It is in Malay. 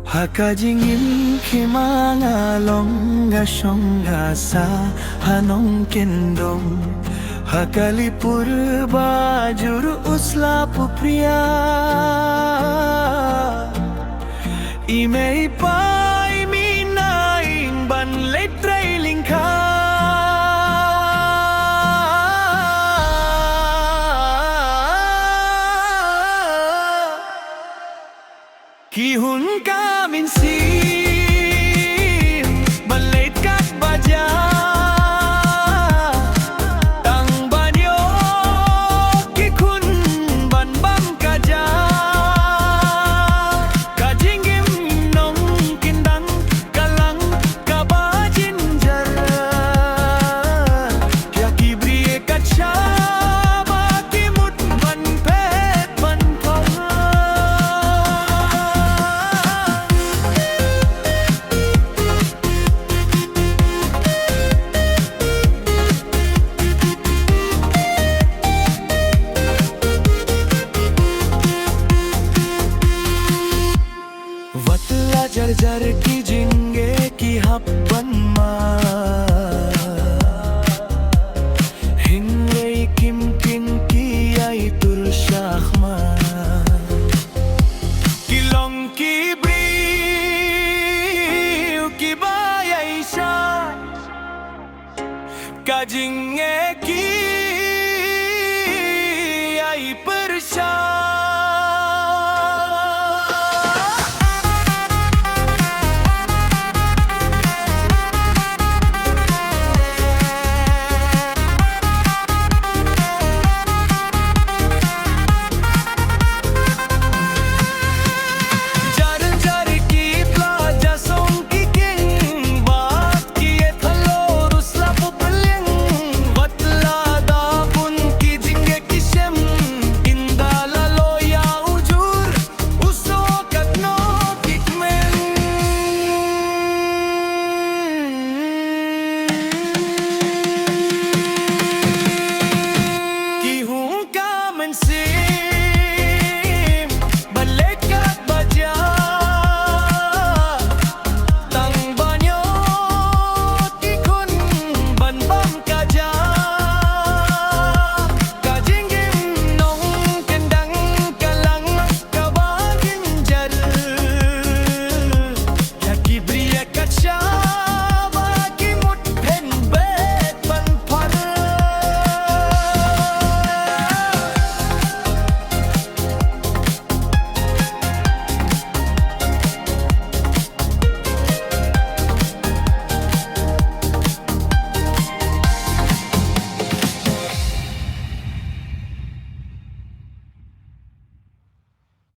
Hakajingin kimanga longa shonga sa hanong kendong Hakalipur bajur usla pupriya Imei pai minaing ban le trailing ka Ki hun ka min sin balait kat baja tang banyo ki kun ban bam kaja kajingim nong kindang kalang kabajin jar ya kibriye kacha jar jar की जिंगे की हप्पन मा हिंगे किम किन की आई तुरशाख मा किलों की ब्रीव की बायाईशा का जिंगे